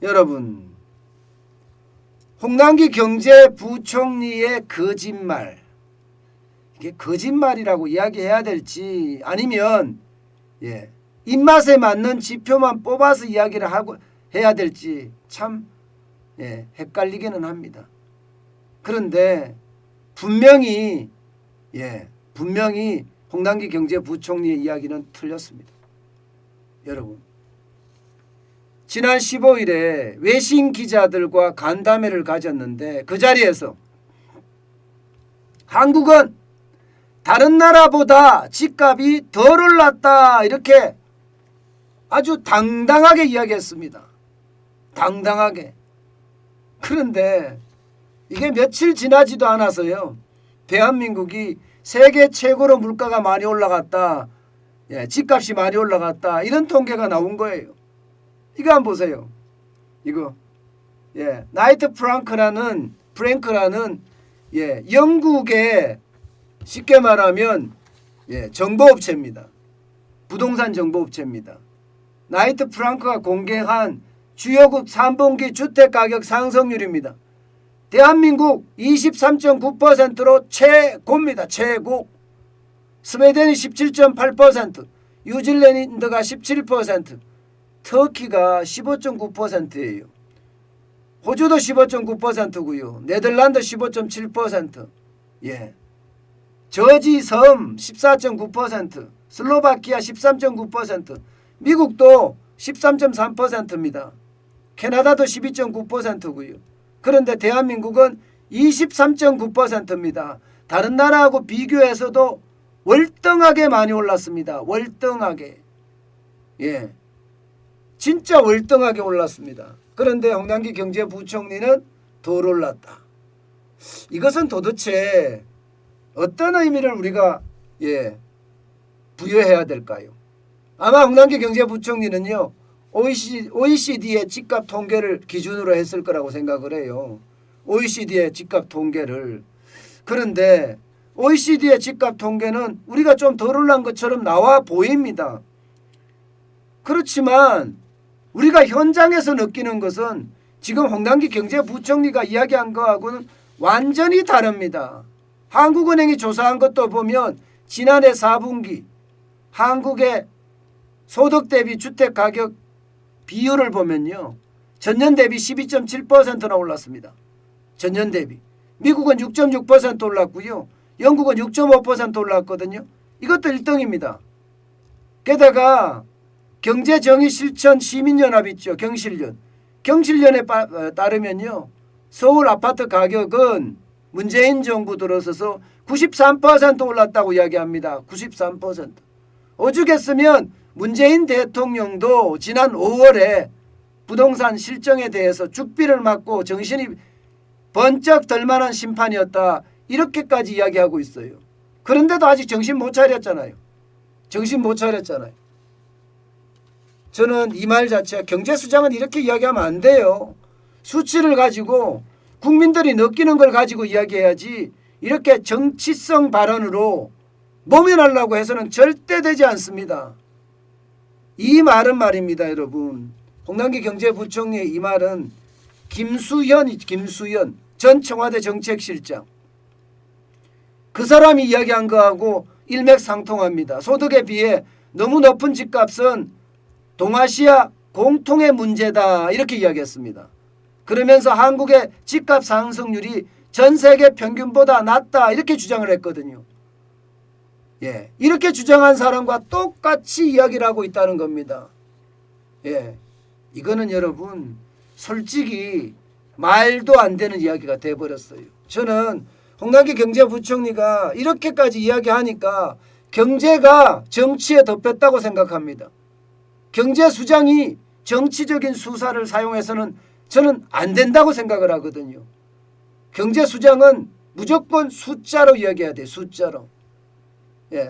여러분, 홍남기 경제부총리의 거짓말, 이게 거짓말이라고 이야기해야 될지 아니면 입맛에 맞는 지표만 뽑아서 이야기를 하고 해야 될지 참 헷갈리기는 합니다. 그런데 분명히 홍남기 경제부총리의 이야기는 틀렸습니다. 여러분, 지난 15일에 외신 기자들과 간담회를 가졌는데 그 자리에서 한국은 다른 나라보다 집값이 덜 올랐다 이렇게 아주 당당하게 이야기했습니다. 당당하게. 그런데 이게 며칠 지나지도 않아서요, 대한민국이 세계 최고로 물가가 많이 올라갔다, 집값이 많이 올라갔다, 이런 통계가 나온 거예요. 이거 한번 보세요. 이거 나이트 프랭크라는 영국의 쉽게 말하면 정보업체입니다. 부동산 정보업체입니다. 나이트 프랭크가 공개한 주요국 3분기 주택가격 상승률입니다. 대한민국 23.9%로 최고입니다. 최고. 스웨덴이 17.8%, 뉴질랜드가 17%, 터키가 15.9%예요. 호주도 15.9%고요. 네덜란드 15.7%. 저지섬 14.9%, 슬로바키아 13.9%, 미국도 13.3%입니다. 캐나다도 12.9%고요. 그런데 대한민국은 23.9%입니다. 다른 나라하고 비교해서도 월등하게 많이 올랐습니다. 월등하게. 진짜 월등하게 올랐습니다. 그런데 홍남기 경제부총리는 덜 올랐다. 이것은 도대체 어떤 의미를 우리가 부여해야 될까요? 아마 홍남기 경제부총리는요, OECD의 집값 통계를 기준으로 했을 거라고 생각을 해요. OECD의 집값 통계를. 그런데 OECD의 집값 통계는 우리가 좀 덜 올란 것처럼 나와 보입니다. 그렇지만 우리가 현장에서 느끼는 것은 지금 홍남기 경제부총리가 이야기한 거하고는 완전히 다릅니다. 한국은행이 조사한 것도 보면 지난해 4분기 한국의 소득 대비 주택가격 비율을 보면요, 전년 대비 12.7%나 올랐습니다. 전년 대비. 미국은 6.6% 올랐고요. 영국은 6.5% 올랐거든요. 이것도 1등입니다. 게다가 경제정의실천 시민연합 있죠. 경실련에 따르면요, 서울 아파트 가격은 문재인 정부 들어서서 93% 올랐다고 이야기합니다. 93%. 오죽했으면 문재인 대통령도 지난 5월에 부동산 실정에 대해서 죽비를 맞고 정신이 번쩍 들만한 심판이었다, 이렇게까지 이야기하고 있어요. 그런데도 아직 정신 못 차렸잖아요. 저는 이 말 자체가, 경제수장은 이렇게 이야기하면 안 돼요. 수치를 가지고 국민들이 느끼는 걸 가지고 이야기해야지, 이렇게 정치성 발언으로 모면하려고 해서는 절대 되지 않습니다. 이 말은 말입니다, 여러분. 홍남기 경제부총리의 이 말은 김수현 전 청와대 정책실장, 그 사람이 이야기한 거하고 일맥상통합니다. 소득에 비해 너무 높은 집값은 동아시아 공통의 문제다, 이렇게 이야기했습니다. 그러면서 한국의 집값 상승률이 전 세계 평균보다 낮다, 이렇게 주장을 했거든요. 이렇게 주장한 사람과 똑같이 이야기를 하고 있다는 겁니다. 이거는 여러분 솔직히 말도 안 되는 이야기가 돼버렸어요. 저는 홍남기 경제부총리가 이렇게까지 이야기하니까 경제가 정치에 덮였다고 생각합니다. 경제수장이 정치적인 수사를 사용해서는 저는 안 된다고 생각을 하거든요. 경제수장은 무조건 숫자로 이야기해야 돼요.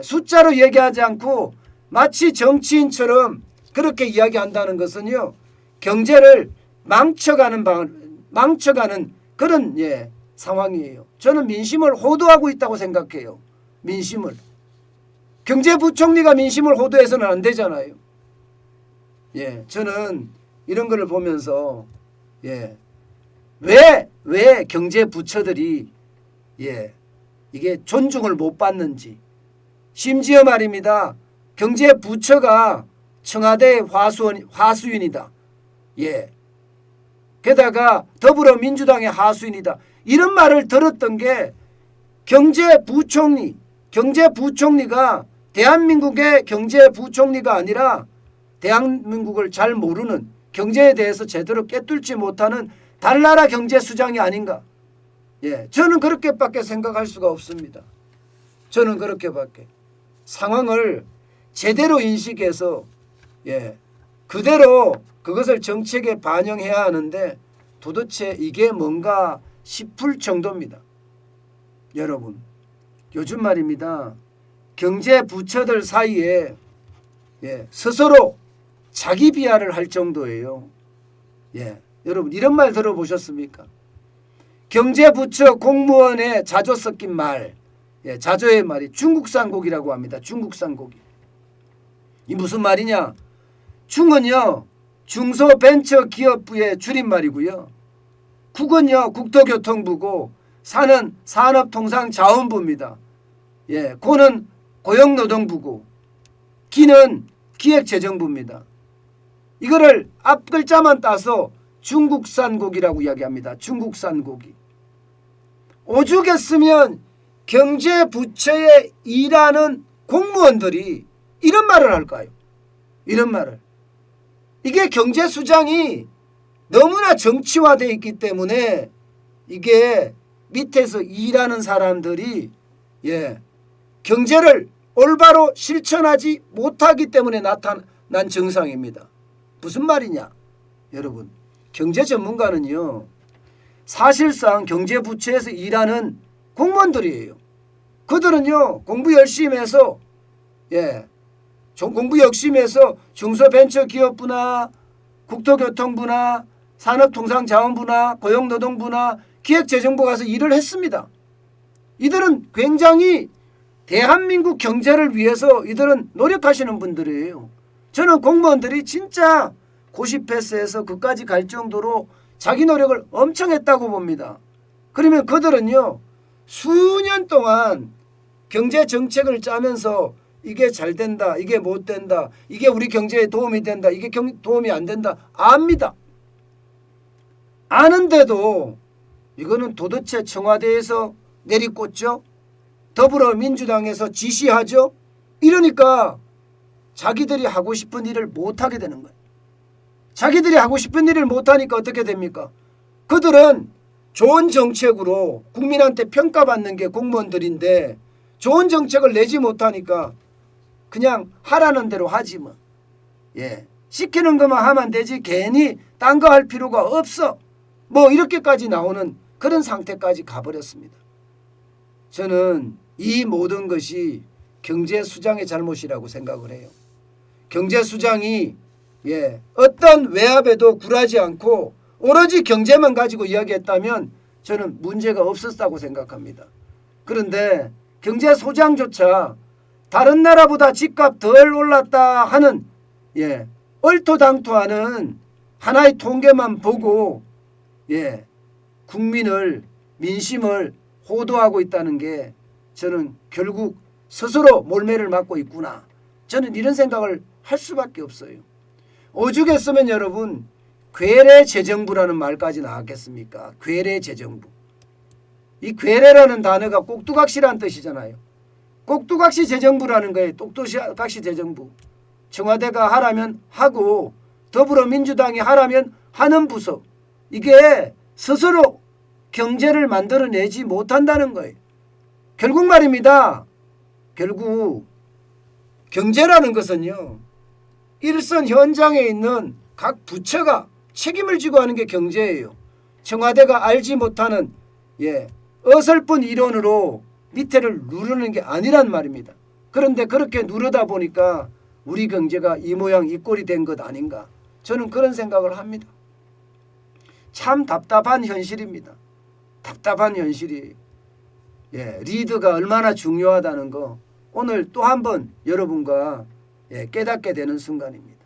숫자로 얘기하지 않고 마치 정치인처럼 그렇게 이야기한다는 것은요, 경제를 망쳐가는 그런 상황이에요. 저는 민심을 호도하고 있다고 생각해요. 민심을. 경제부총리가 민심을 호도해서는 안 되잖아요. 저는 이런 거를 보면서 예. 왜 경제 부처들이 예. 이게 존중을 못 받는지. 심지어 말입니다. 경제 부처가 청와대의 하수인이다. 예. 게다가 더불어민주당의 하수인이다. 이런 말을 들었던 게 경제부총리가 대한민국의 경제부총리가 아니라 대한민국을 잘 모르는 경제에 대해서 제대로 꿰뚫지 못하는 달나라 경제수장이 아닌가. 예, 저는 그렇게밖에 생각할 수가 없습니다. 저는 그렇게밖에. 상황을 제대로 인식해서 예, 그대로 그것을 정책에 반영해야 하는데 도대체 이게 뭔가 싶을 정도입니다. 여러분, 요즘 말입니다. 경제 부처들 사이에 예, 스스로 자기 비하를 할 정도예요. 예, 여러분 이런 말 들어보셨습니까? 경제부처 공무원의 자조 섞인 말, 예, 자조의 말이 중국산 고기라고 합니다. 중국산 고기. 이 무슨 말이냐? 중은요 중소벤처기업부의 줄임말이고요. 국은요 국토교통부고 산은 산업통상자원부입니다. 예, 고는 고용노동부고 기는 기획재정부입니다. 이거를 앞글자만 따서 중국산 고기라고 이야기합니다. 중국산 고기. 오죽했으면 경제부처에 일하는 공무원들이 이런 말을 할까요? 이런 말을. 이게 경제수장이 너무나 정치화되어 있기 때문에 이게 밑에서 일하는 사람들이 예, 경제를 올바로 실천하지 못하기 때문에 나타난 증상입니다. 무슨 말이냐? 여러분, 경제 전문가는요 사실상 경제부처에서 일하는 공무원들이에요. 그들은요 공부 열심히 해서 예, 공부 열심히 해서 중소벤처기업부나 국토교통부나 산업통상자원부나 고용노동부나 기획재정부 가서 일을 했습니다. 이들은 굉장히 대한민국 경제를 위해서 이들은 노력하시는 분들이에요. 저는 공무원들이 진짜 고시패스해서 그까지 갈 정도로 자기 노력을 엄청 했다고 봅니다. 그러면 그들은요 수년 동안 경제 정책을 짜면서 이게 잘 된다, 이게 못 된다, 이게 우리 경제에 도움이 된다, 이게 도움이 안 된다 압니다. 아는데도 이거는 도대체 청와대에서 내리꽂죠. 더불어민주당에서 지시하죠. 이러니까 자기들이 하고 싶은 일을 못하게 되는 거예요. 자기들이 하고 싶은 일을 못하니까 어떻게 됩니까? 그들은 좋은 정책으로 국민한테 평가받는 게 공무원들인데 좋은 정책을 내지 못하니까 그냥 하라는 대로 하지 뭐. 예, 시키는 것만 하면 되지 괜히 딴 거 할 필요가 없어. 뭐 이렇게까지 나오는 그런 상태까지 가버렸습니다. 저는 이 모든 것이 경제수장의 잘못이라고 생각을 해요. 경제수장이 예, 어떤 외압에도 굴하지 않고 오로지 경제만 가지고 이야기했다면 저는 문제가 없었다고 생각합니다. 그런데 경제소장조차 다른 나라보다 집값 덜 올랐다 하는 예, 얼토당토하는 하나의 통계만 보고 예, 국민을 민심을 호도하고 있다는 게 저는 결국 스스로 몰매를 맞고 있구나. 저는 이런 생각을 할 수밖에 없어요. 오죽했으면 여러분 괴뢰재정부라는 말까지 나왔겠습니까? 괴뢰재정부. 이 괴뢰라는 단어가 꼭두각시라는 뜻이잖아요. 꼭두각시 재정부라는 거예요. 똑똑각시 재정부. 청와대가 하라면 하고 더불어민주당이 하라면 하는 부서. 이게 스스로 경제를 만들어내지 못한다는 거예요. 결국 말입니다. 결국 경제라는 것은요. 일선 현장에 있는 각 부처가 책임을 지고 하는 게 경제예요. 청와대가 알지 못하는 예, 어설픈 이론으로 밑에를 누르는 게 아니란 말입니다. 그런데 그렇게 누르다 보니까 우리 경제가 이 모양 이 꼴이 된 것 아닌가. 저는 그런 생각을 합니다. 참 답답한 현실입니다. 답답한 현실이에요. 예, 리드가 얼마나 중요하다는 거 오늘 또 한 번 여러분과 예, 깨닫게 되는 순간입니다.